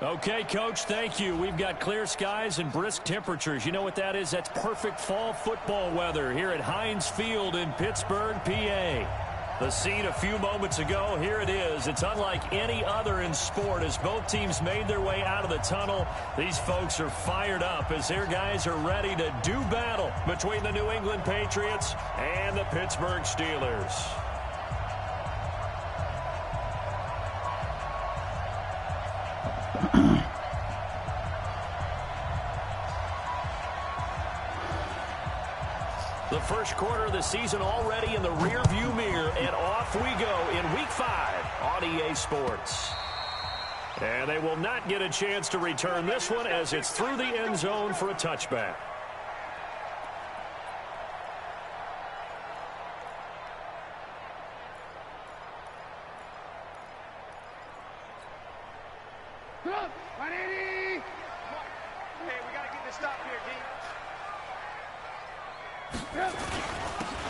Okay, Coach, thank you. We've got clear skies and brisk temperatures. You know what that is? That's perfect fall football weather here at Heinz Field in Pittsburgh, PA. The scene a few moments ago, here it is. It's unlike any other in sport as both teams made their way out of the tunnel. These folks are fired up as their guys are ready to do battle between the New England Patriots and the Pittsburgh Steelers. The first quarter of the season already in the rearview mirror, and off we go in Week 5 on EA Sports. And they will not get a chance to return this one as it's through the end zone for a touchback.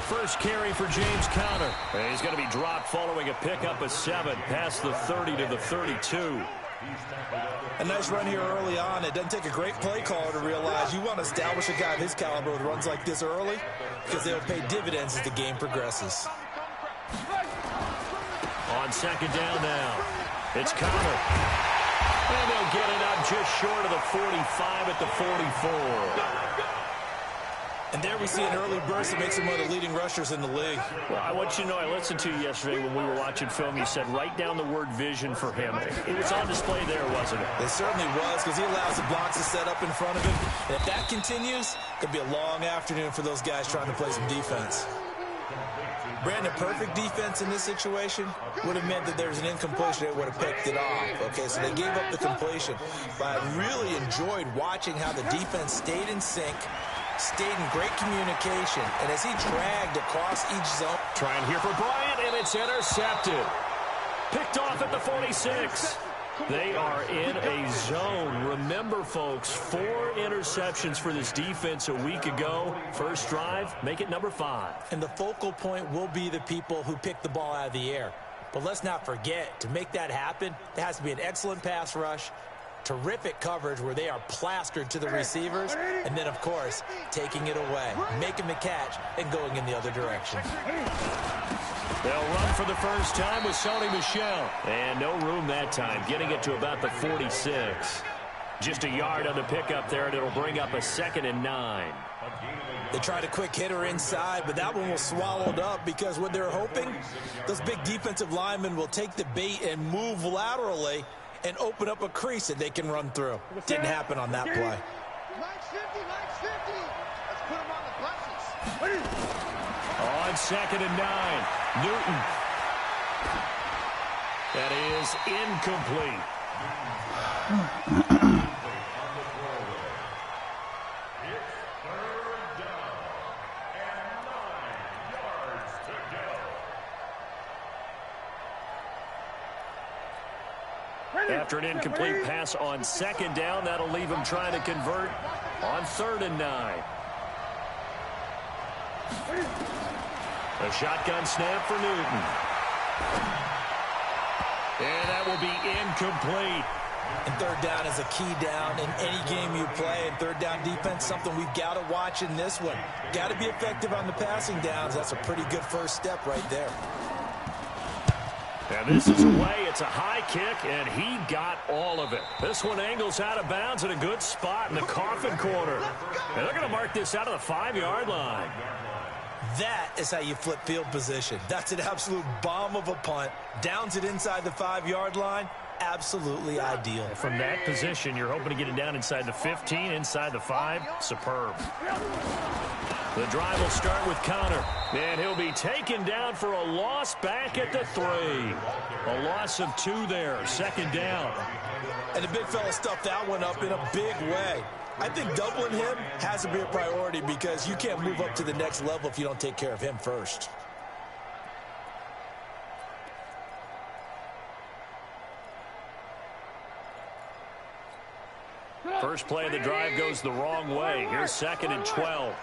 First carry for James Conner. And he's going to be dropped following a pickup of 7 past the 30 to the 32. A nice run here early on. It doesn't take a great play caller to realize you want to establish a guy of his caliber with runs like this early because they'll pay dividends as the game progresses. On second down now, it's Conner. And they'll get it up just short of the 45 at the 44. And there we see an early burst that makes him one of the leading rushers in the league. Well, I want you to know, I listened to you yesterday when we were watching film. You said write down the word vision for him. It was on display there, wasn't it? It certainly was, because he allows the blocks to set up in front of him. And if that continues, it could be a long afternoon for those guys trying to play some defense. Brandon, perfect defense in this situation would have meant that there was an incompletion. They would have picked it off. Okay, so they gave up the completion. But I really enjoyed watching how the defense stayed in sync, stayed in great communication, and as he dragged across each zone. Trying here for Bryant, and it's intercepted. Picked off at the 46. They are in a zone. Remember, folks, 4 interceptions for this defense a week ago. First drive, make it number 5. And the focal point will be the people who pick the ball out of the air. But let's not forget, to make that happen, there has to be an excellent pass rush, terrific coverage where they are plastered to the receivers, and then, of course, taking it away, making the catch, and going in the other direction. They'll run for the first time with Sony Michel. And no room that time, getting it to about the 46. Just a yard on the pickup there, and it'll bring up a 2nd and 9. They tried a quick hitter inside, but that one was swallowed up because what they're hoping, those big defensive linemen will take the bait and move laterally and open up a crease that they can run through. Didn't happen on that play. Max 50, Max 50. Let's put him on the buses. On 2nd and 9, Newton. That is incomplete. After an incomplete pass on 2nd down, that'll leave him trying to convert on 3rd and 9. A shotgun snap for Newton. And that will be incomplete. And 3rd down is a key down in any game you play. And 3rd down defense, something we've got to watch in this one. Got to be effective on the passing downs. That's a pretty good first step right there. And this is away. It's a high kick, and he got all of it. This one angles out of bounds at a good spot in the coffin corner. And they're going to mark this out of the 5-yard line. That is how you flip field position. That's an absolute bomb of a punt. Downs it inside the 5-yard line. Absolutely ideal. From that position, you're hoping to get it down inside the 15, inside the 5. Superb. The drive will start with Conner. And he'll be taken down for a loss back at the 3. A loss of 2 there. 2nd down. And the big fella stuffed that one up in a big way. I think doubling him has to be a priority because you can't move up to the next level if you don't take care of him first. First play of the drive goes the wrong way. Here's 2nd and 12.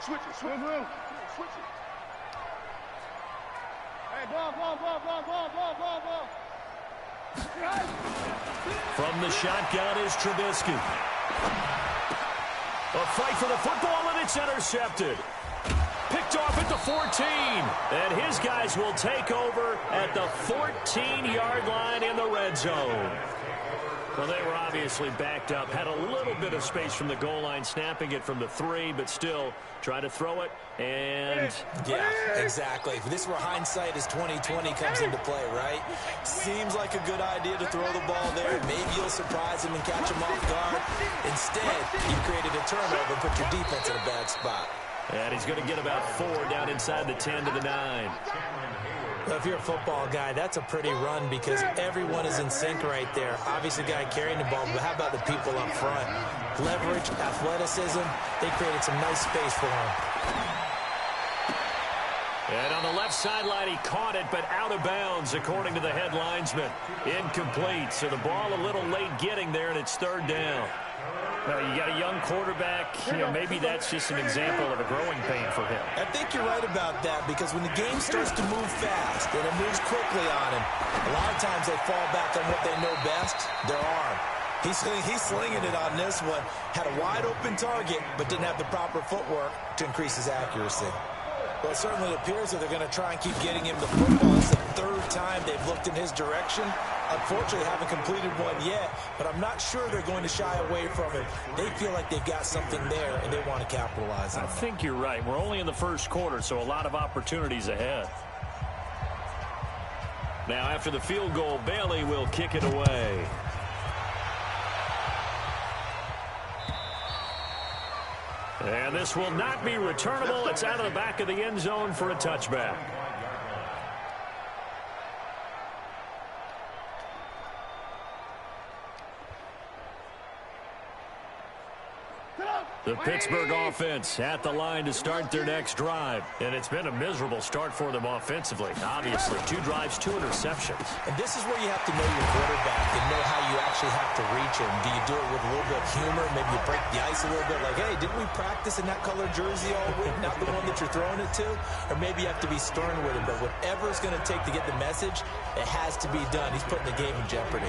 Switch it, switch it. From the shotgun is Trubisky. A fight for the football, and it's intercepted. Picked off at the 14. And his guys will take over at the 14-yard line in the red zone. Well, they were obviously backed up. Had a little bit of space from the goal line, snapping it from the 3, but still try to throw it. And yeah, exactly. This is where hindsight is 20/20 comes into play, right? Seems like a good idea to throw the ball there. Maybe you'll surprise him and catch him off guard. Instead, you created a turnover and put your defense in a bad spot. And he's going to get about 4 down inside the 10 to the 9. Well, if you're a football guy, that's a pretty run because everyone is in sync right there. Obviously, the guy carrying the ball, but how about the people up front? Leverage, athleticism, they created some nice space for him. And on the left sideline, he caught it, but out of bounds, according to the head linesman. Incomplete, so the ball a little late getting there, and it's 3rd down. Well, you got a young quarterback. Maybe that's just an example of a growing pain for him. I think you're right about that because when the game starts to move fast and it moves quickly on him, a lot of times they fall back on what they know best, their arm. He's slinging it on this one. Had a wide-open target, but didn't have the proper footwork to increase his accuracy. Well, it certainly appears that they're going to try and keep getting him the football. It's the 3rd time they've looked in his direction. Unfortunately, haven't completed one yet, but I'm not sure they're going to shy away from it. They feel like they've got something there, and they want to capitalize on it. I think you're right. We're only in the 1st quarter, so a lot of opportunities ahead. Now, after the field goal, Bailey will kick it away. And this will not be returnable. It's out of the back of the end zone for a touchback. The Pittsburgh offense at the line to start their next drive. And it's been a miserable start for them offensively. Obviously, 2 drives, 2 interceptions. And this is where you have to know your quarterback and know how you actually have to reach him. Do you do it with a little bit of humor? Maybe you break the ice a little bit like, hey, didn't we practice in that color jersey all week? Not the one that you're throwing it to? Or maybe you have to be stern with him. But whatever it's going to take to get the message, it has to be done. He's putting the game in jeopardy.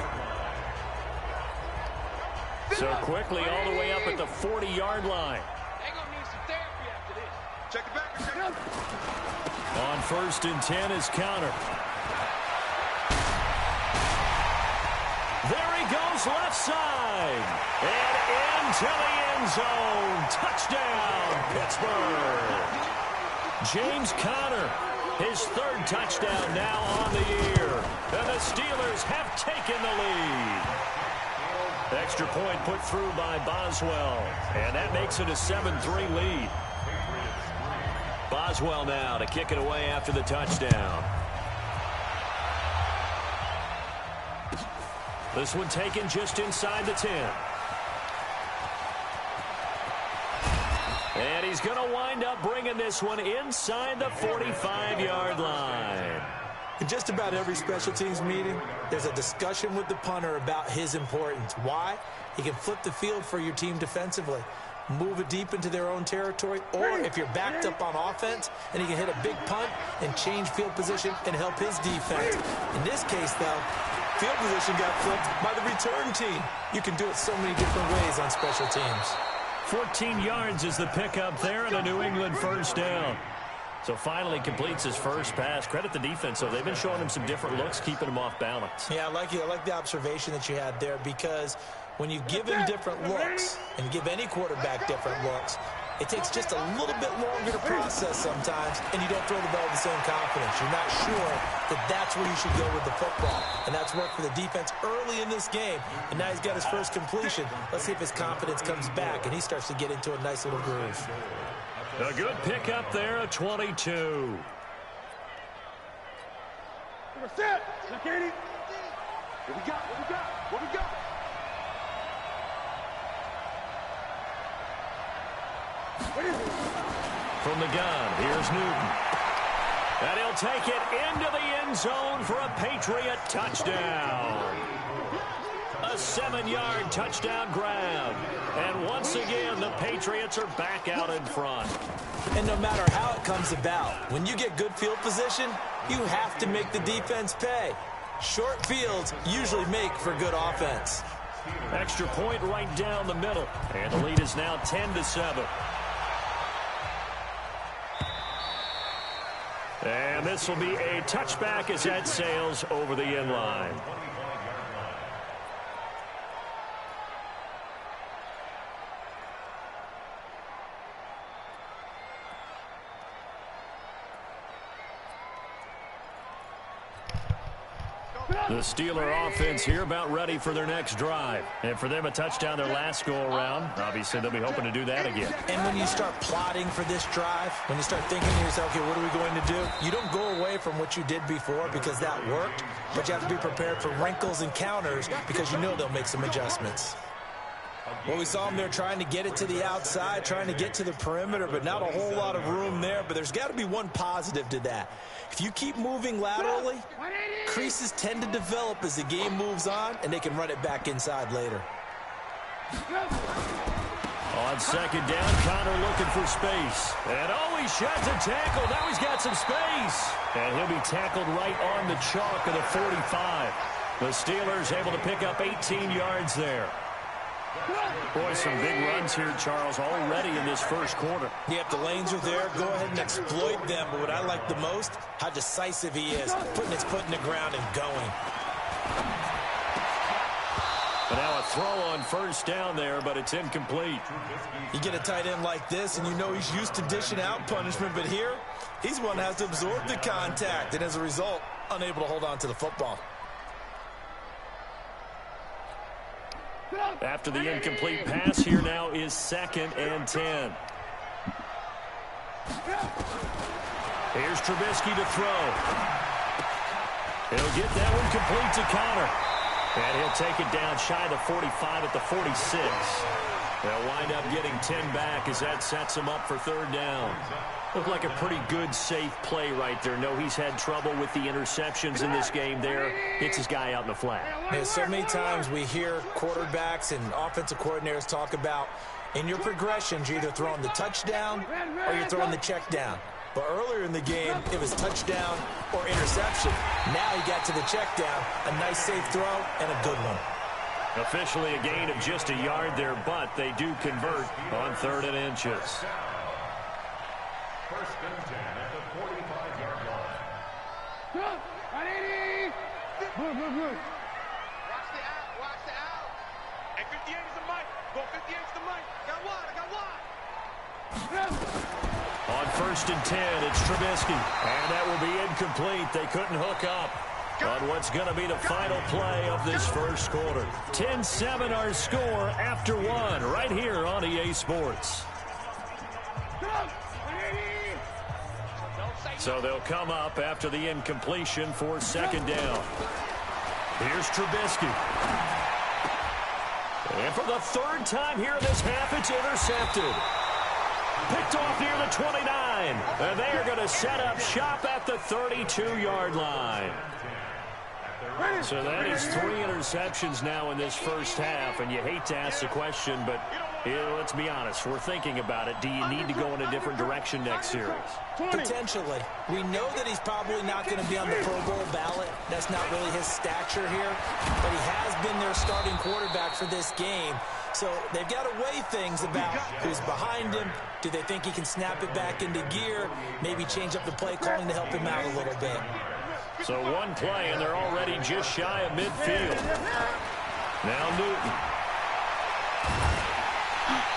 So quickly all the way up at the 40-yard line. They're going to need some therapy after this. Check it back. Check it out. On 1st and 10 is Counter. There he goes left side. And into the end zone. Touchdown, Pittsburgh. James Conner, his 3rd touchdown now on the year. And the Steelers have taken the lead. Extra point put through by Boswell. And that makes it a 7-3 lead. Boswell now to kick it away after the touchdown. This one taken just inside the 10. And he's going to wind up bringing this one inside the 45-yard line. In just about every special teams meeting, there's a discussion with the punter about his importance. Why? He can flip the field for your team defensively, move it deep into their own territory, or if you're backed up on offense, and he can hit a big punt and change field position and help his defense. In this case, though, field position got flipped by the return team. You can do it so many different ways on special teams. 14 yards is the pickup there and a New England 1st down. So finally completes his first pass. Credit the defense, though. They've been showing him some different looks, keeping him off balance. Yeah, I like the observation that you had there because when you give him different looks and give any quarterback different looks, it takes just a little bit longer to process sometimes, and you don't throw the ball with the same confidence. You're not sure that that's where you should go with the football, and that's worked for the defense early in this game, and now he's got his first completion. Let's see if his confidence comes back, and he starts to get into a nice little groove. A good pickup there, a 22. We're set. Security. What we got? What we got? What we got? From the gun, here's Newton. And he'll take it into the end zone for a Patriot touchdown. A 7-yard touchdown grab. And once again, the Patriots are back out in front. And no matter how it comes about, when you get good field position, you have to make the defense pay. Short fields usually make for good offense. Extra point right down the middle. And the lead is now 10-7. And this will be a touchback as that sails over the end line. The Steeler offense here about ready for their next drive. And for them, a touchdown their last go-around. Obviously, they'll be hoping to do that again. And when you start plotting for this drive, when you start thinking to yourself, okay, what are we going to do? You don't go away from what you did before because that worked, but you have to be prepared for wrinkles and counters because you know they'll make some adjustments. Well, we saw them there trying to get it to the outside, trying to get to the perimeter, but not a whole lot of room there. But there's got to be one positive to that. If you keep moving laterally, creases tend to develop as the game moves on, and they can run it back inside later. On second down, Connor looking for space. And he sheds a tackle. Now he's got some space. And he'll be tackled right on the chalk of the 45. The Steelers able to pick up 18 yards there. Boy, some big runs here, Charles, already in this first quarter. Yeah, if the lanes are there, go ahead and exploit them. But what I like the most, how decisive he is, putting his foot in the ground and going. And now a throw on first down there, but it's incomplete. You get a tight end like this, and you know he's used to dishing out punishment. But here, he's one that has to absorb the contact, and as a result, unable to hold on to the football. After the incomplete pass, here now is 2nd and 10. Here's Trubisky to throw. He'll get that one complete to Connor. And he'll take it down shy of the 45 at the 46. They'll wind up getting 10 back as that sets him up for 3rd down. Looked like a pretty good, safe play right there. No, he's had trouble with the interceptions in this game there. Hits his guy out in the flat. Yeah, so many times we hear quarterbacks and offensive coordinators talk about in your progressions, you're either throwing the touchdown or you're throwing the check down. But earlier in the game, it was touchdown or interception. Now he got to the check down, a nice safe throw and a good one. Officially a gain of just a yard there, but they do convert on 3rd and inches. 1st and 10 at the 45-yard line. Watch the out, watch the out. Hey, 58 is the mic. Go 58 is the mic. Got one, I got one. On 1st and 10, it's Trubisky. And that will be incomplete. They couldn't hook up on what's going to be the final play of this first quarter. 10-7 our score after 1 right here on EA Sports. So they'll come up after the incompletion for 2nd down. Here's Trubisky. And for the 3rd time here in this half, it's intercepted. Picked off near the 29. And they are going to set up shop at the 32-yard line. So that is 3 interceptions now in this first half, and you hate to ask the question, but let's be honest, we're thinking about it. Do you need to go in a different direction next series? Potentially. We know that he's probably not going to be on the Pro Bowl ballot. That's not really his stature here, but he has been their starting quarterback for this game. So they've got to weigh things about who's behind him. Do they think he can snap it back into gear? Maybe change up the play calling to help him out a little bit. So 1 play, and they're already just shy of midfield. Now Newton.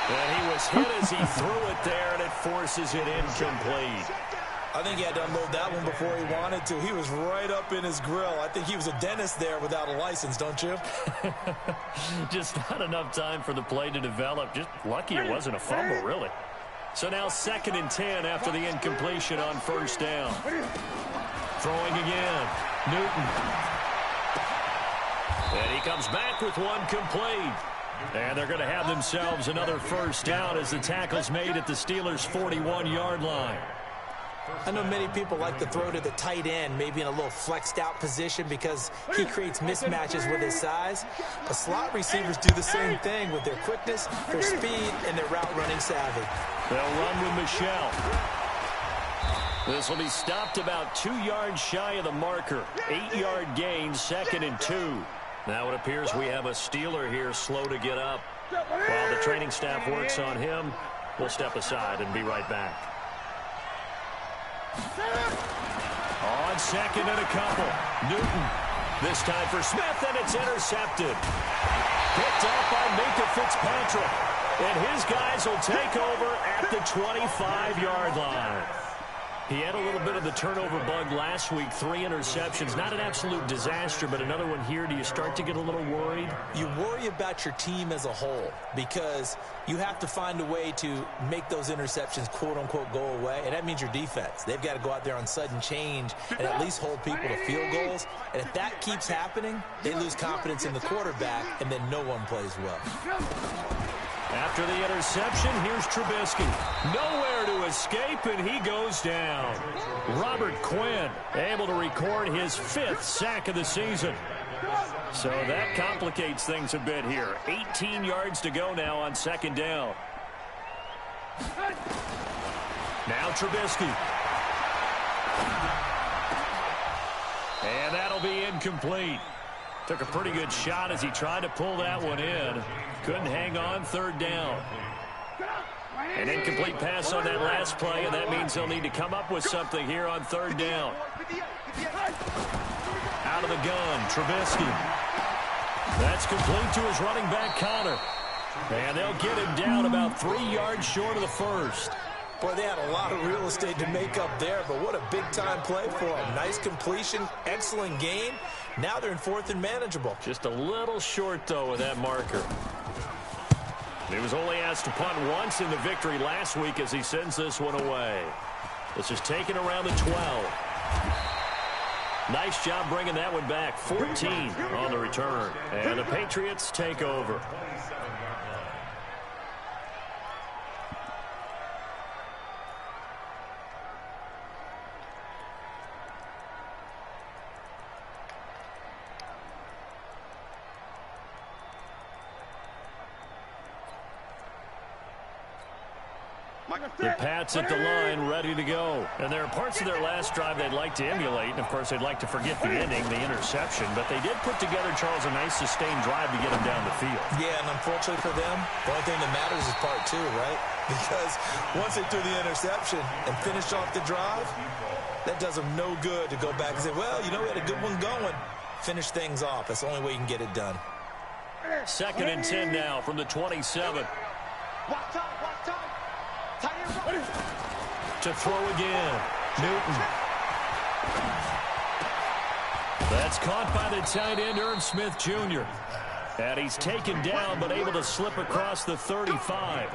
And he was hit as he threw it there, and it forces it incomplete. I think he had to unload that one before he wanted to. He was right up in his grill. I think he was a dentist there without a license, don't you? Just not enough time for the play to develop. Just lucky it wasn't a fumble, really. So now 2nd and 10 after the incompletion on 1st down. Throwing again. Newton. And he comes back with one complete. And they're going to have themselves another 1st down as the tackle's made at the Steelers' 41-yard line. I know many people like to throw to the tight end, maybe in a little flexed out position because he creates mismatches with his size. But slot receivers do the same thing with their quickness, their speed, and their route running savvy. They'll run with Michelle. This will be stopped about 2 yards shy of the marker. 8-yard gain, 2nd and 2. Now it appears we have a Steeler here slow to get up. While the training staff works on him, we'll step aside and be right back. On 2nd and a couple. Newton. This time for Smith, and it's intercepted. Picked off by Minka Fitzpatrick. And his guys will take over at the 25-yard line. He had a little bit of the turnover bug last week, 3 interceptions. Not an absolute disaster, but another one here. Do you start to get a little worried? You worry about your team as a whole because you have to find a way to make those interceptions, quote-unquote, go away, and that means your defense. They've got to go out there on sudden change and at least hold people to field goals. And if that keeps happening, they lose confidence in the quarterback, and then no one plays well. After the interception, here's Trubisky. Nowhere to escape, and he goes down. Robert Quinn able to record his 5th sack of the season. So that complicates things a bit here. 18 yards to go now on 2nd down. Now Trubisky. And that'll be incomplete. Took a pretty good shot as he tried to pull that one in. Couldn't hang on, 3rd down. An incomplete pass on that last play, and that means they'll need to come up with something here on 3rd down. Out of the gun, Trubisky. That's complete to his running back, Connor. And they'll get him down about 3 yards short of the 1st. Boy, they had a lot of real estate to make up there, but what a big-time play for them. Nice completion, excellent gain. Now they're in 4th and manageable. Just a little short, though, with that marker. He was only asked to punt once in the victory last week as he sends this one away. This is taken around the 12. Nice job bringing that one back. 14 on the return. And the Patriots take over. The Pats at the line, ready to go. And there are parts of their last drive they'd like to emulate. And, of course, they'd like to forget the ending, the interception. But they did put together, Charles, a nice sustained drive to get them down the field. Yeah, and unfortunately for them, the only thing that matters is part 2, right? Because once they threw the interception and finished off the drive, that does them no good to go back and say, well, you know, we had a good one going. Finish things off. That's the only way you can get it done. 2nd and 10 now from the 27. Watch time, watch time. To throw again. Newton. That's caught by the tight end, Irv Smith Jr. And he's taken down but able to slip across the 35.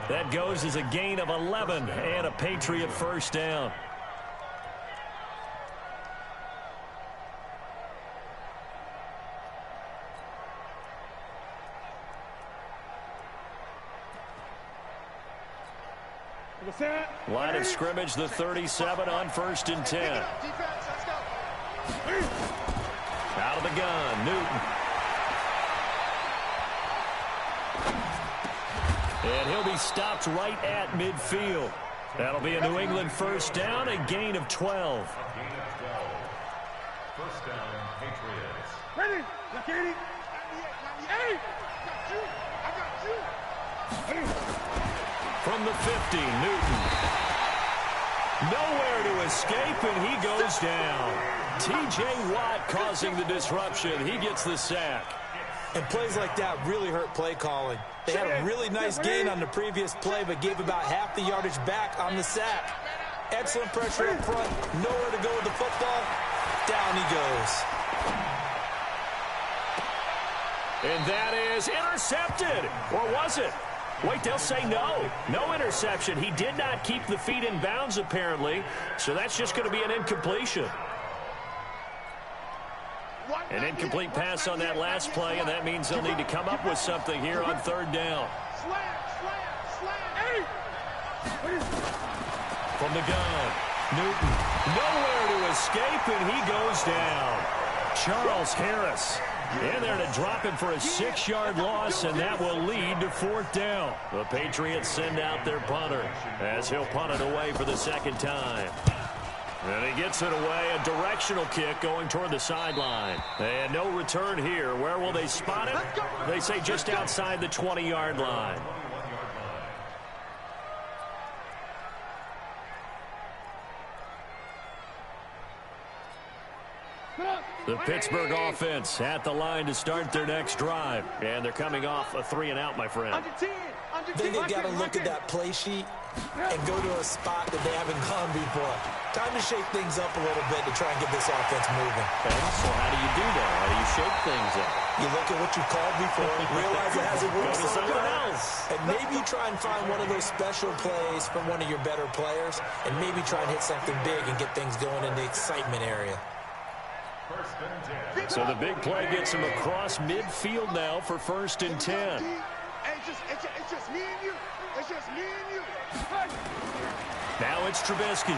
That goes as a gain of 11 and a Patriot 1st down. Line of scrimmage, the 37 on 1st and 10. Out of the gun, Newton. And he'll be stopped right at midfield. That'll be a New England 1st down, a gain of 12. 1st down, Patriots. Ready? Look at it. 98. I got you. From the 50, Newton. Nowhere to escape, and he goes down. T.J. Watt causing the disruption. He gets the sack. And plays like that really hurt play calling. They had a really nice gain on the previous play, but gave about half the yardage back on the sack. Excellent pressure up front. Nowhere to go with the football. Down he goes. And that is intercepted. Or was it? Wait, they'll say no. No interception. He did not keep the feet in bounds, apparently. So that's just going to be an incompletion. An incomplete pass on that last play, and that means they'll need to come up with something here on 3rd down. From the gun, Newton, nowhere to escape, and he goes down. Charles Harris in there to drop him for a 6-yard loss, and that will lead to 4th down. The Patriots send out their punter as he'll punt it away for the second time. And he gets it away, a directional kick going toward the sideline. And no return here. Where will they spot it? They say just outside the 20-yard line. The Pittsburgh offense at the line to start their next drive. And they're coming off a 3-and-out, my friend. Then they got to look at that play sheet and go to a spot that they haven't gone before. Time to shake things up a little bit to try and get this offense moving. Okay, so how do you do that? How do you shake things up? You look at what you called before, realize it hasn't worked Go to something else. And maybe try and find one of those special plays from one of your better players, and maybe try and hit something big and get things going in the excitement area. So the big play gets him across midfield now for 1st and 10. It's just me and you. It's just me and you. Now it's Trubisky.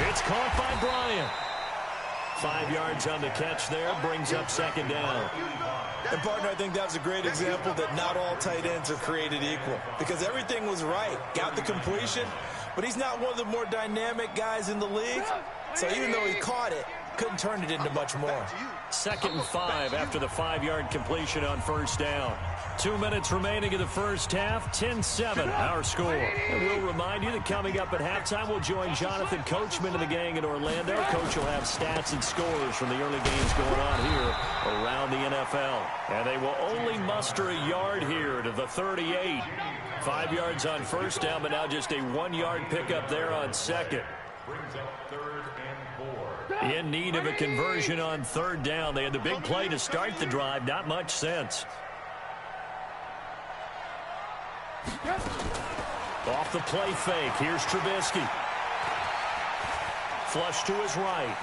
It's caught by Bryant. 5 yards on the catch there, brings up 2nd down. And, partner, I think that was a great example that not all tight ends are created equal, because everything was right. Got the completion, but he's not one of the more dynamic guys in the league. So even though he caught it, couldn't turn it into much more. 2nd and 5 after the 5-yard completion on 1st down. 2 minutes remaining in the first half. 10-7 our score. And we'll remind you that coming up at halftime, we'll join Jonathan Coachman and the gang in Orlando. Coach will have stats and scores from the early games going on here around the NFL. And they will only muster a yard here to the 38. 5 yards on 1st down, but now just a 1-yard pickup there on 2nd. Brings up 3rd and 4. In need of a conversion on 3rd down. They had the big play to start the drive. Not much sense. Off the play fake. Here's Trubisky. Flush to his right.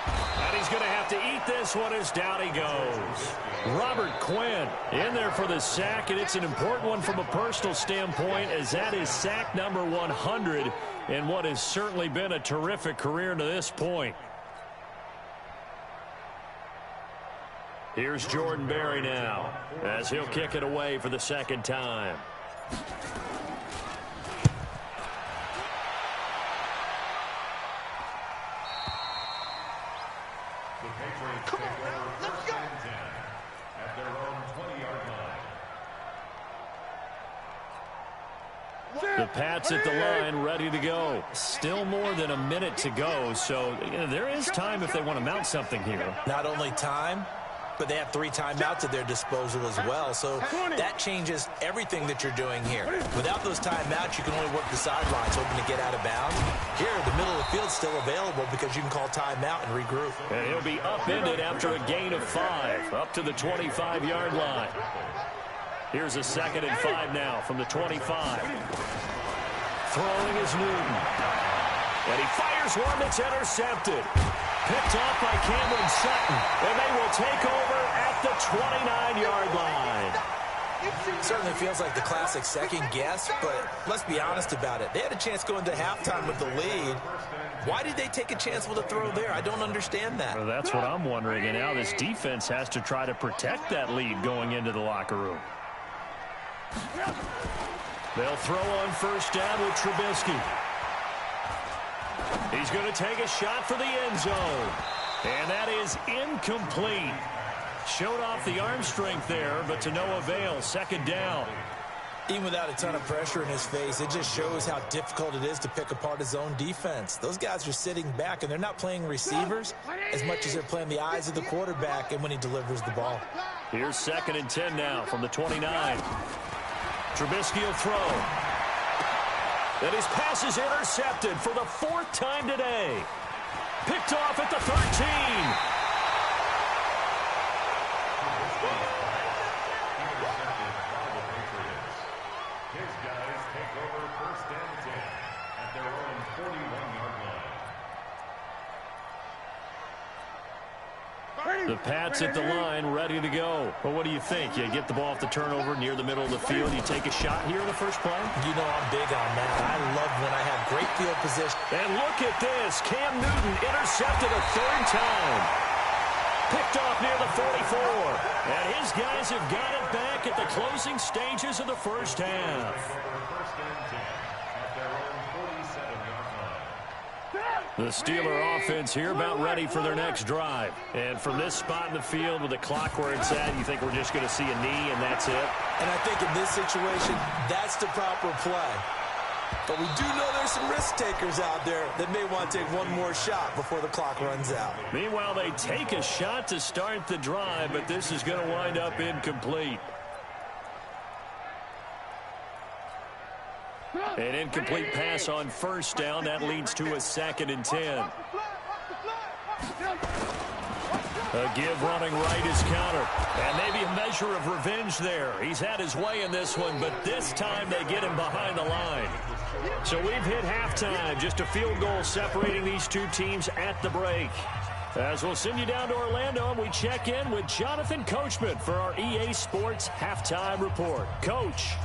And he's going to have to eat this one as down he goes. Robert Quinn in there for the sack, and it's an important one from a personal standpoint, as that is sack number 100 in what has certainly been a terrific career to this point. Here's Jordan Berry now as he'll kick it away for the 2nd time. The Patriots take over 1st and 10 at their own 20-yard line. The Pats at the line, ready to go. Still more than a minute to go, so there is time if they want to mount something here. Not only time, but they have 3 timeouts at their disposal as well. So that changes everything that you're doing here. Without those timeouts, you can only work the sidelines, hoping to get out of bounds. Here, the middle of the field's still available because you can call timeout and regroup. And he'll be upended after a gain of 5, up to the 25-yard line. Here's a 2nd and 5 now from the 25. Throwing is Newton. And he fires one that's intercepted. Picked off by Cameron Sutton. And they will take over at the 29-yard line. Certainly feels like the classic second guess, but let's be honest about it. They had a chance going to halftime with the lead. Why did they take a chance with a throw there? I don't understand that. Well, that's what I'm wondering. And now this defense has to try to protect that lead going into the locker room. They'll throw on 1st down with Trubisky. He's going to take a shot for the end zone. And that is incomplete. Showed off the arm strength there, but to no avail. 2nd down. Even without a ton of pressure in his face, it just shows how difficult it is to pick apart his own defense. Those guys are sitting back, and they're not playing receivers as much as they're playing the eyes of the quarterback and when he delivers the ball. Here's 2nd and 10 now from the 29. Trubisky will throw. And his pass is intercepted for the 4th time today. Picked off at the 13. His guys take over 1st and 10 at their own 41-yard line. The Pats at the line, ready to go. Well, what do you think? You get the ball off the turnover near the middle of the field. You take a shot here in the first play? You know I'm big on that. I love when I have great field position. And look at this. Cam Newton intercepted a third time. Picked off near the 44. And his guys have got it back at the closing stages of the first half. The Steeler offense here about ready for their next drive. And from this spot in the field with the clock where it's at, you think we're just going to see a knee and that's it? And I think in this situation, that's the proper play. But we do know there's some risk takers out there that may want to take one more shot before the clock runs out. Meanwhile, they take a shot to start the drive, but this is going to wind up incomplete. An incomplete pass on first down. That leads to a 2nd and 10. A give running right is counter. And maybe a measure of revenge there. He's had his way in this one, but this time they get him behind the line. So we've hit halftime. Just a field goal separating these two teams at the break. As we'll send you down to Orlando, and we check in with Jonathan Coachman for our EA Sports Halftime Report. Coach.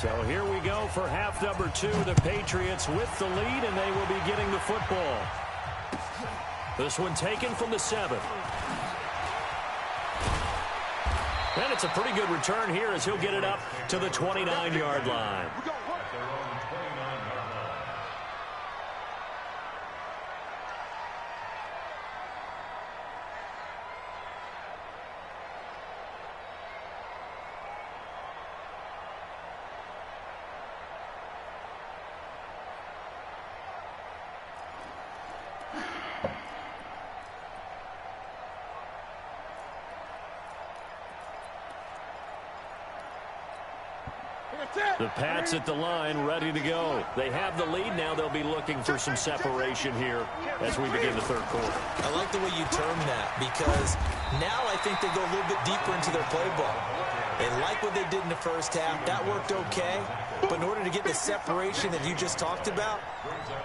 So here we go for half number 2. The Patriots with the lead, and they will be getting the football. This one taken from the 7. And it's a pretty good return here as he'll get it up to the 29-yard line. The Pats at the line, ready to go. They have the lead. Now they'll be looking for some separation here as we begin the third quarter. I like the way you term that because now I think they go a little bit deeper into their playbook. They like what they did in the first half. That worked okay. But in order to get the separation that you just talked about,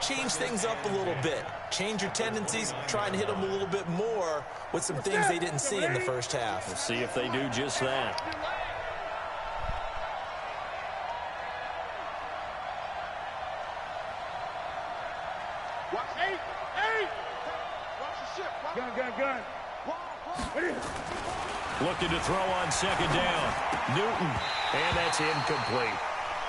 change things up a little bit. Change your tendencies. Try and hit them a little bit more with some things they didn't see in the first half. We'll see if they do just that. Looking to throw on second down. Newton, and that's incomplete.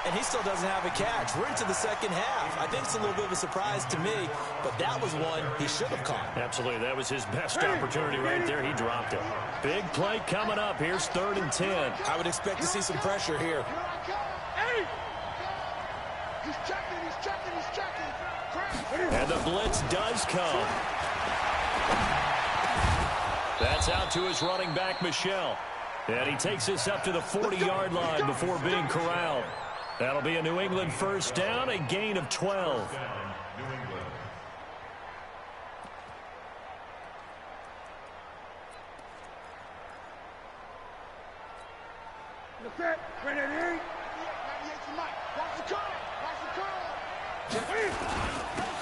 And he still doesn't have a catch. We're into the second half. I think it's a little bit of a surprise to me, but that was one he should have caught. Absolutely. That was his best opportunity right there. He dropped it. Big play coming up. Here's 3rd and 10. I would expect to see some pressure here. He's checking. And the blitz does come. That's out to his running back, Michel. And he takes this up to the 40-yard line before being corralled. That'll be a New England first down, a gain of 12.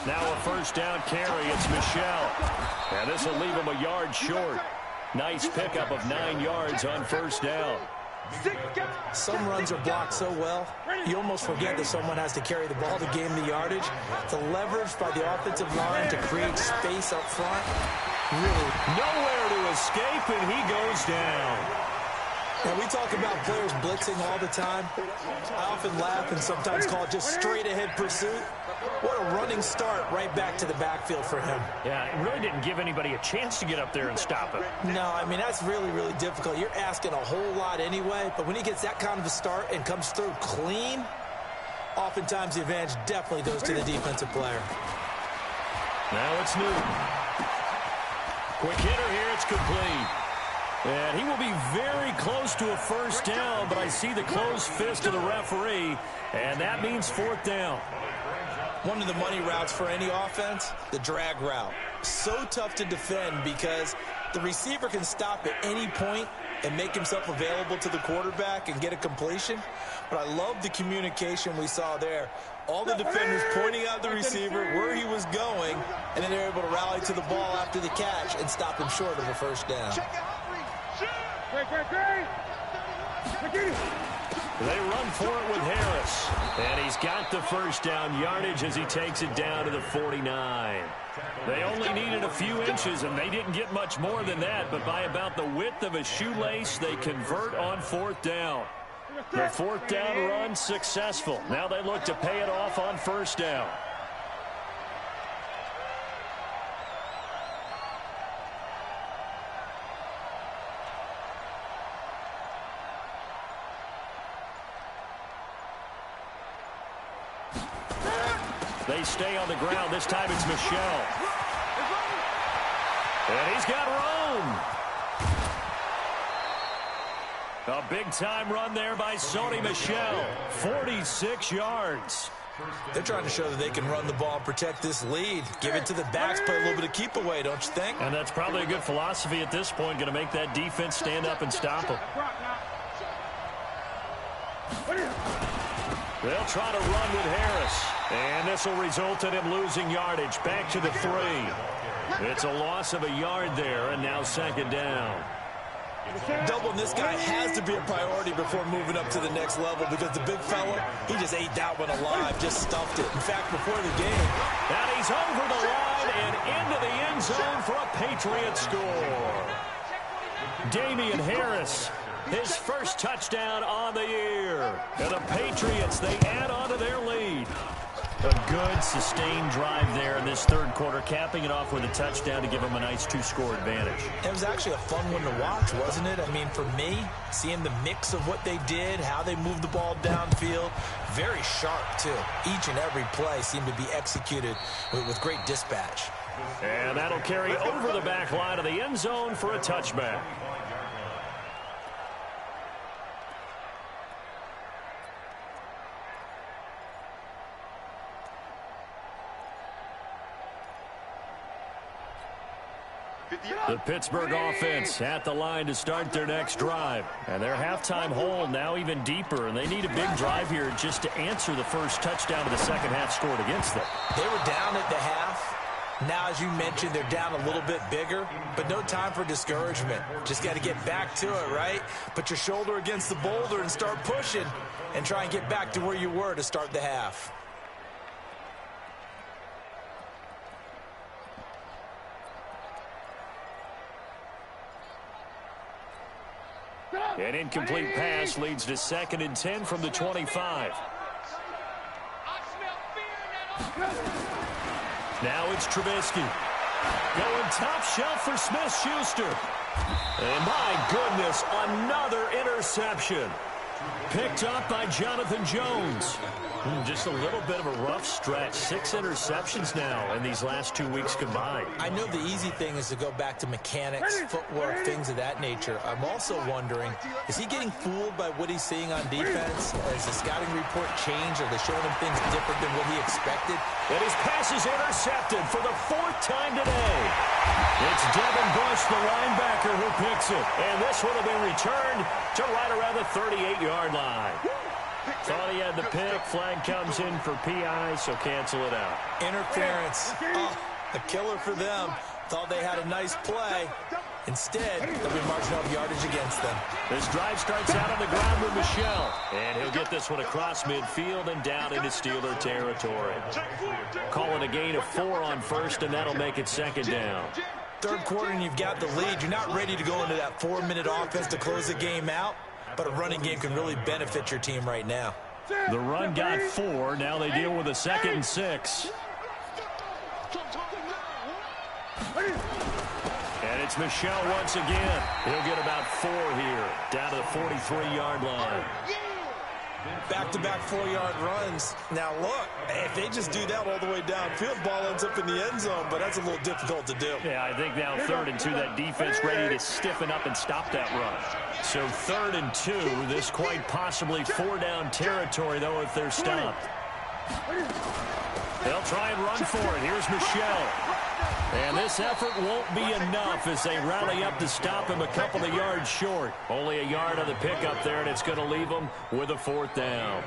Now a first down carry. It's Michel. And this will leave him a yard short. Nice pickup of 9 yards on first down. Some runs are blocked so well, you almost forget that someone has to carry the ball to gain the yardage. The leverage by the offensive line to create space up front, really. Nowhere to escape, and he goes down. Now, we talk about players blitzing all the time. I often laugh and sometimes call it just straight-ahead pursuit. What a running start right back to the backfield for him. Yeah, it really didn't give anybody a chance to get up there and stop him. No, I mean, that's really, really difficult. You're asking a whole lot anyway, but when he gets that kind of a start and comes through clean, oftentimes the advantage definitely goes to the defensive player. Now it's Newton. Quick hitter here, it's complete. And he will be very close to a first down, but I see the closed fist of the referee, and that means 4th down. One of the money routes for any offense, the drag route. so tough to defend because the receiver can stop at any point and make himself available to the quarterback and get a completion. But I love the communication we saw there. All the defenders pointing out the receiver, where he was going, and then they're able to rally to the ball after the catch and stop him short of a first down. They run for it with Harris. And he's got the first down yardage as he takes it down to the 49. They only needed a few inches, and they didn't get much more than that. But by about the width of a shoelace, they convert on fourth down. The fourth down run successful. Now they look to pay it off on first down. They stay on the ground. This time it's Michel. And he's got room. A big-time run there by Sony Michel. 46 yards. They're trying to show that they can run the ball and protect this lead. Give it to the backs, play a little bit of keep away, don't you think? And that's probably a good philosophy at this point. Going to make that defense stand up and stop them. They'll try to run with Harris. And this will result in him losing yardage. Back to the 3. It's a loss of a yard there, and now second down. Doubling this guy has to be a priority before moving up to the next level because the big fella, he just ate that one alive, just stuffed it. In fact, before the game. And he's over the line and into the end zone for a Patriot score. Damian Harris, his first touchdown on the year. And the Patriots, they add on to their lead. A good, sustained drive there in this third quarter, capping it off with a touchdown to give them a nice 2-score advantage. It was actually a fun one to watch, wasn't it? I mean, for me, seeing the mix of what they did, how they moved the ball downfield, very sharp, too. Each and every play seemed to be executed with great dispatch. And that'll carry over the back line of the end zone for a touchback. The Pittsburgh offense at the line to start their next drive. And their halftime hole now even deeper. And they need a big drive here just to answer the first touchdown of the second half scored against them. They were down at the half. Now, as you mentioned, they're down a little bit bigger. But no time for discouragement. Just got to get back to it, right? Put your shoulder against the boulder and start pushing. And try and get back to where you were to start the half. An incomplete pass leads to 2nd and 10 from the 25. Now it's Trubisky. Going top shelf for Smith-Schuster. And my goodness, another interception. Picked up by Jonathan Jones. Just a little bit of a rough stretch. 6 interceptions now in these last 2 weeks combined. I know the easy thing is to go back to mechanics, footwork, things of that nature. I'm also wondering, is he getting fooled by what he's seeing on defense? Has the scouting report changed? Are they showing him things different than what he expected? And his pass is intercepted for the 4th time today. It's Devin Bush, the linebacker, who picks it. And this one will be returned to right around the 38-yard line. Thought he had the pick. Flag comes in for PI, so cancel it out. Interference. Oh, a killer for them. Thought they had a nice play. Instead, they'll be marching off yardage against them. This drive starts out on the ground with Michel. And he'll get this one across midfield and down into Steeler territory. Call it a gain of 4 on first, and that'll make it 2nd down. Third quarter, and you've got the lead. You're not ready to go into that 4-minute offense to close the game out. But a running game can really benefit your team right now. The run got 4. Now they deal with a 2nd and 6. And it's Michel once again. He'll get about 4 here. Down to the 43-yard line. Back-to-back 4-yard runs. Now, look, if they just do that all the way downfield, ball ends up in the end zone, but that's a little difficult to do. Yeah, I think now 3rd and 2, that defense ready to stiffen up and stop that run. So 3rd and 2, this quite possibly 4-down territory, though, if they're stopped. They'll try and run for it. Here's Michel. And this effort won't be enough as they rally up to stop him a couple of yards short. Only a yard on the pickup there, and it's going to leave him with a 4th down.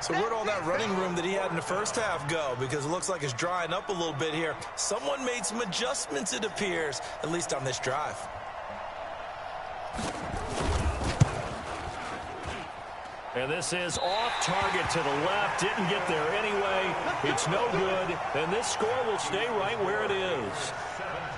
So where'd all that running room that he had in the first half go? Because it looks like it's drying up a little bit here. Someone made some adjustments, it appears, at least on this drive. And this is off target to the left. Didn't get there anyway. It's no good. And this score will stay right where it is.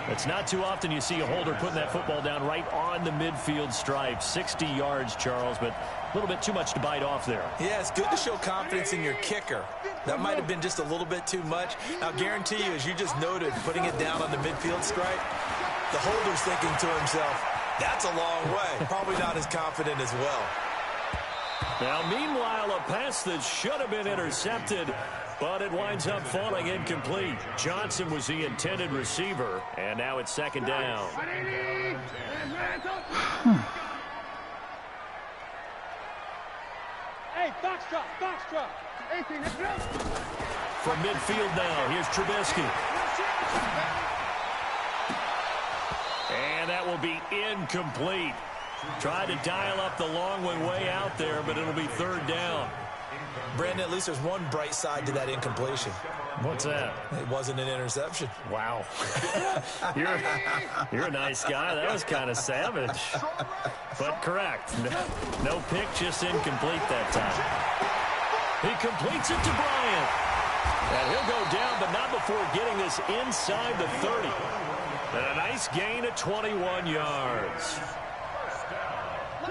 It's not too often you see a holder putting that football down right on the midfield stripe. 60 yards, Charles, but a little bit too much to bite off there. Yeah, it's good to show confidence in your kicker. That might have been just a little bit too much. I'll guarantee you, as you just noted, putting it down on the midfield stripe, the holder's thinking to himself, that's a long way. Probably not as confident as well. Now, meanwhile, a pass that should have been intercepted, but it winds up falling incomplete. Johnson was the intended receiver, and now it's 2nd down. Hey, box drop. From midfield now, here's Trubisky. And that will be incomplete. Tried to dial up the long one way out there, but it'll be 3rd down. Brandon, at least there's one bright side to that incompletion. What's that? It wasn't an interception. Wow. You're a nice guy. That was kind of savage. But correct. No pick, just incomplete that time. He completes it to Bryant. And he'll go down, but not before getting this inside the 30. And a nice gain of 21 yards.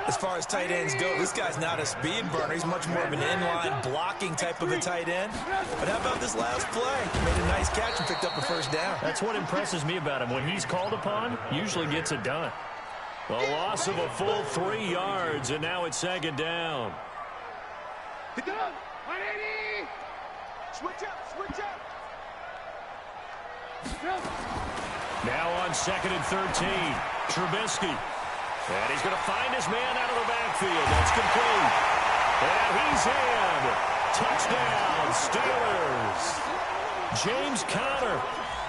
As far as tight ends go, this guy's not a speed burner. He's much more of an inline blocking type of a tight end. But how about this last play? Made a nice catch and picked up a 1st down. That's what impresses me about him. When he's called upon, usually gets it done. The loss of a full 3 yards, and now it's 2nd down. Switch up. Now on 2nd and 13, Trubisky. And he's going to find his man out of the backfield. That's complete. And he's in. Touchdown, Steelers. James Conner.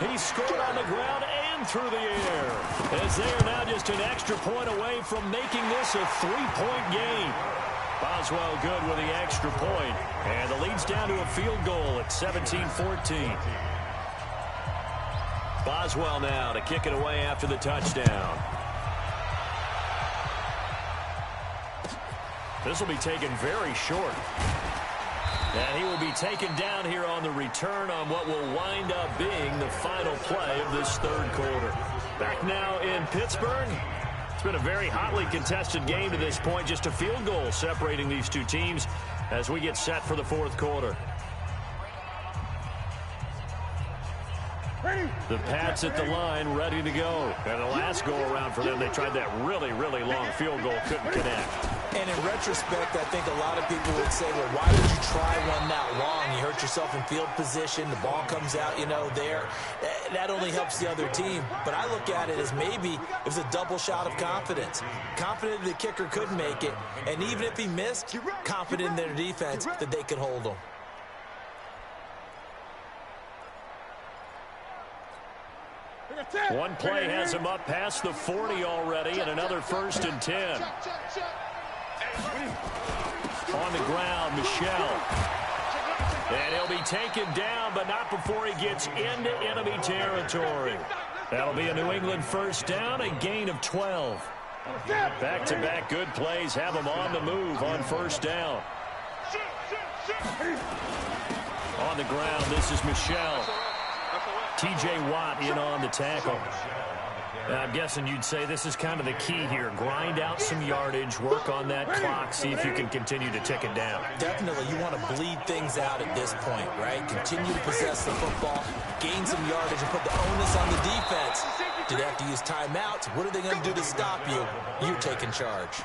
He scored on the ground and through the air. As they are now just an extra point away from making this a 3-point game. Boswell good with the extra point. And the lead's down to a field goal at 17-14. Boswell now to kick it away after the touchdown. This will be taken very short. And he will be taken down here on the return on what will wind up being the final play of this 3rd quarter. Back now in Pittsburgh. It's been a very hotly contested game to this point. Just a field goal separating these two teams as we get set for the 4th quarter. The Pats at the line, ready to go. And the last go-around for them, they tried that really, really long field goal, couldn't connect. And in retrospect, I think a lot of people would say, well, why would you try one that long? You hurt yourself in field position. The ball comes out, there. That only helps the other team. But I look at it as maybe it was a double shot of confidence. Confident the kicker could make it. And even if he missed, confident in their defense that they could hold him. One play has him up past the 40 already, and another 1st and 10. On the ground, Michel. And he'll be taken down, but not before he gets into enemy territory. That'll be a New England 1st down, a gain of 12. Back-to-back good plays have him on the move on 1st down. On the ground, this is Michel. T.J. Watt in on the tackle. I'm guessing you'd say this is kind of the key here. Grind out some yardage, work on that clock, see if you can continue to tick it down. Definitely, you want to bleed things out at this point, right? Continue to possess the football, gain some yardage, and put the onus on the defense. Do they have to use timeouts? What are they going to do to stop you? You're taking charge.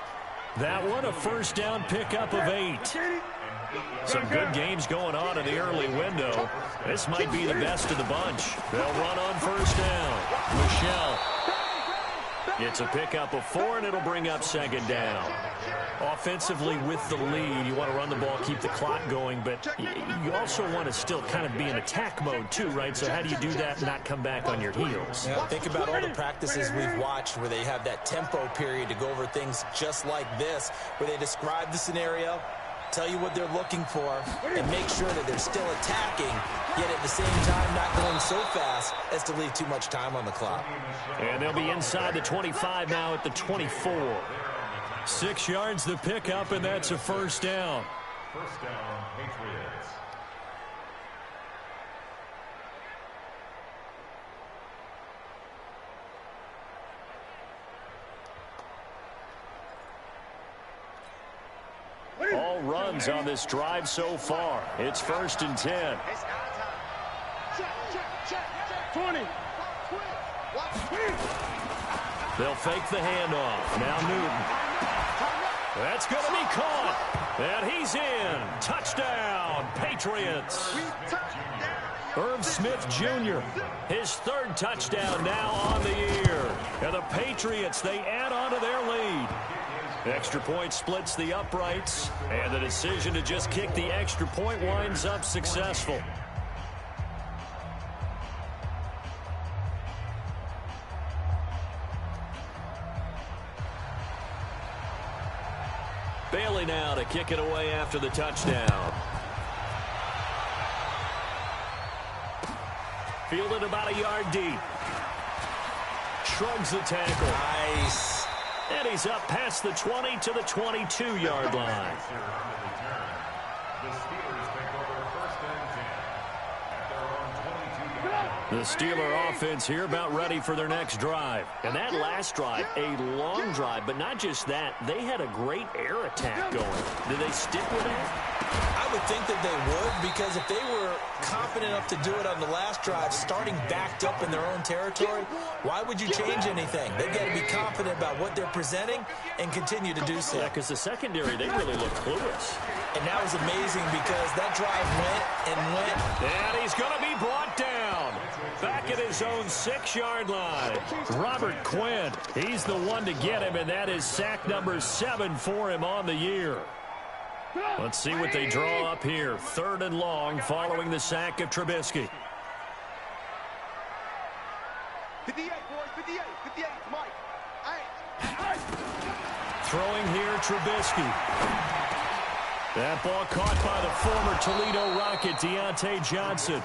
That one, a 1st down pickup of 8. Some good games going on in the early window. This might be the best of the bunch. They'll run on 1st down. Michel. It's a pickup of 4, and it'll bring up 2nd down. Offensively with the lead, you want to run the ball, keep the clock going, but you also want to still kind of be in attack mode too, right? So how do you do that and not come back on your heels? Yeah, think about all the practices we've watched where they have that tempo period to go over things just like this, where they describe the scenario, tell you what they're looking for, and make sure that they're still attacking, yet at the same time not going so fast as to leave too much time on the clock. And they'll be inside the 25 now at the 24. 6 yards the pickup, and that's a first down. First down, Patriots. All runs on this drive so far. It's 1st and 10. Check. 20. They'll fake the handoff. Now Newton. That's going to be caught. And he's in. Touchdown, Patriots. Irv Smith Jr., his 3rd touchdown now on the year. And the Patriots, they add on to their lead. Extra point splits the uprights, and the decision to just kick the extra point winds up successful. Bailey now to kick it away after the touchdown. Fielded about a yard deep. Shrugs the tackle. Nice. And he's up past the 20 to the 22-yard line. The Steelers take over 1st and 10 at their own 22-yard line. The Steeler offense here about ready for their next drive. And that last drive, a long drive, but not just that. They had a great air attack going. Did they stick with that? I would think that they would, because if they were confident enough to do it on the last drive, starting backed up in their own territory, why would you change anything? They've got to be confident about what they're presenting and continue to do so. Yeah, because the secondary, they really look clueless. And that was amazing because that drive went and went. And he's going to be brought down. Back at his own 6-yard line. Robert Quinn, he's the one to get him, and that is sack number 7 for him on the year. Let's see what they draw up here. 3rd and long following the sack of Trubisky. 58, boys, 58, Mike. Throwing here, Trubisky. That ball caught by the former Toledo Rocket, Deontay Johnson.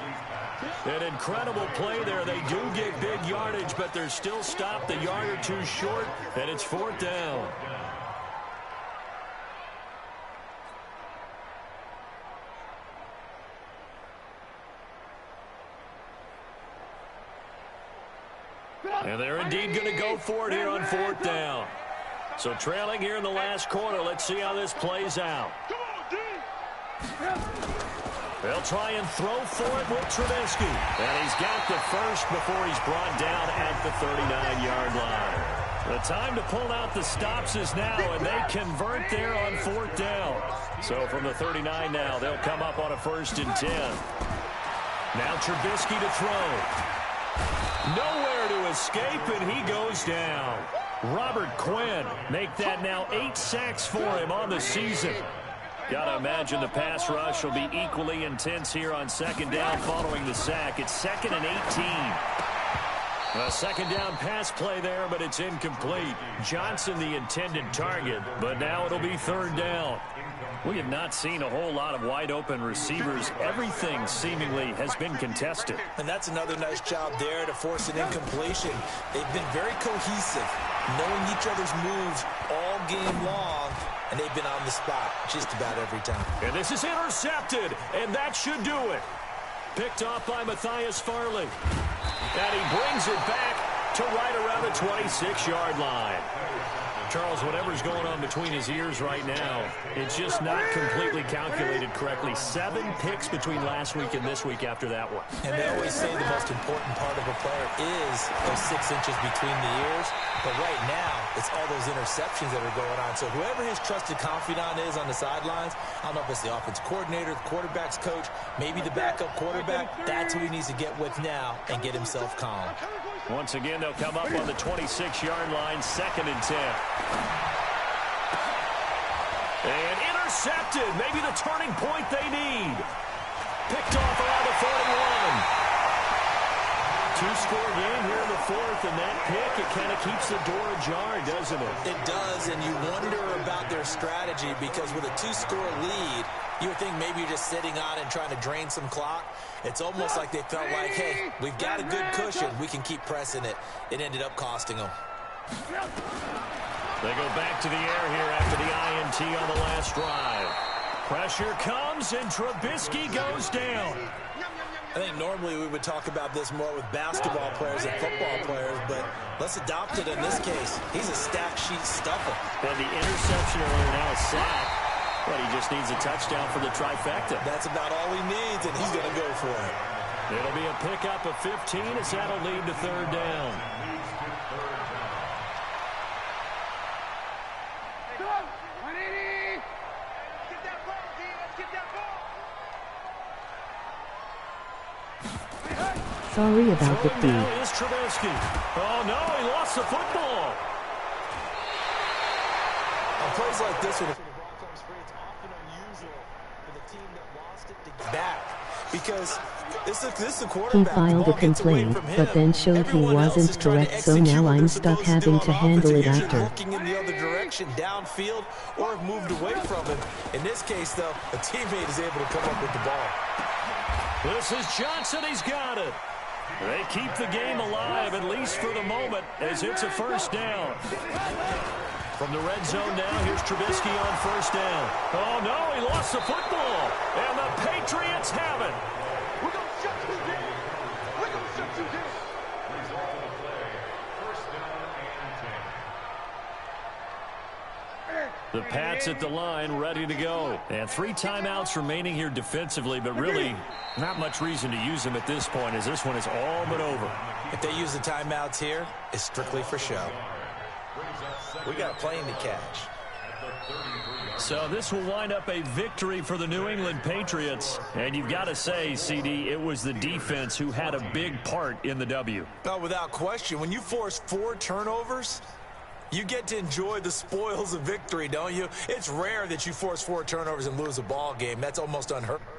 An incredible play there. They do get big yardage, but they're still stopped a yard or two short, and it's 4th down. And they're indeed going to go for it here on 4th down. So trailing here in the last quarter. Let's see how this plays out. They'll try and throw for it with Trubisky. And he's got the first before he's brought down at the 39-yard line. The time to pull out the stops is now, and they convert there on 4th down. So from the 39 now, they'll come up on a 1st and 10. Now Trubisky to throw. Nowhere to escape, and he goes down. Robert Quinn make that now 8 sacks for him on the season. Got to imagine the pass rush will be equally intense here on 2nd down following the sack. It's 2nd and 18. A 2nd down pass play there, but it's incomplete. Johnson the intended target, but now it'll be 3rd down. We have not seen a whole lot of wide-open receivers. Everything seemingly has been contested. And that's another nice job there to force an incompletion. They've been very cohesive, knowing each other's moves all game long, and they've been on the spot just about every time. And this is intercepted, and that should do it. Picked off by Matthias Farley. And he brings it back to right around the 26-yard line. Charles, whatever's going on between his ears right now, it's just not completely calculated correctly. 7 picks between last week and this week after that one. And they always say the most important part of a player is those 6 inches between the ears. But right now, it's all those interceptions that are going on. So whoever his trusted confidant is on the sidelines, I don't know if it's the offense coordinator, the quarterback's coach, maybe the backup quarterback, that's who he needs to get with now and get himself calm. Once again, they'll come up on the 26-yard line, 2nd and 10. And intercepted. Maybe the turning point they need. Picked off around the 41. Two-score game here in the fourth, and that pick, it kind of keeps the door ajar, doesn't it? It does, and you wonder about their strategy because with a two-score lead, you would think maybe you're just sitting on and trying to drain some clock. It's almost like they felt like, hey, we've got a good cushion. We can keep pressing it. It ended up costing them. They go back to the air here after the INT on the last drive. Pressure comes, and Trubisky goes down. I think normally we would talk about this more with basketball players and football players, but let's adopt it in this case. He's a stack sheet stuffer. And the interception earlier, now a sack. But he just needs a touchdown for the trifecta. That's about all he needs, and he's going to go for it. It'll be a pickup of 15 as that'll lead to third down. Sorry about the feed. Now is Trubisky. Oh, no, he lost the football. On plays like this one, it's often unusual for the team that lost it to get back because this is the quarterback. He filed a complaint, but then showed he wasn't correct, so now I'm stuck having to handle it after. Looking in the other direction, downfield, or have moved away from him. In this case, though, a teammate is able to come up with the ball. This is Johnson. He's got it. They keep the game alive, at least for the moment, as it's a first down. From the red zone now, here's Trubisky on first down. Oh, no, he lost the football. And the Patriots have it. We're going to shut you down. We're going to shut you down. Result of the play, first down and 10. The Pats at the line, ready to go. And 3 timeouts remaining here defensively, but really not much reason to use them at this point, as this one is all but over. If they use the timeouts here, it's strictly for show. We got a plane to catch. So this will wind up a victory for the New England Patriots. And you've got to say, CD, it was the defense who had a big part in the W. Oh, without question. When you force 4 turnovers, you get to enjoy the spoils of victory, don't you? It's rare that you force 4 turnovers and lose a ball game. That's almost unheard of.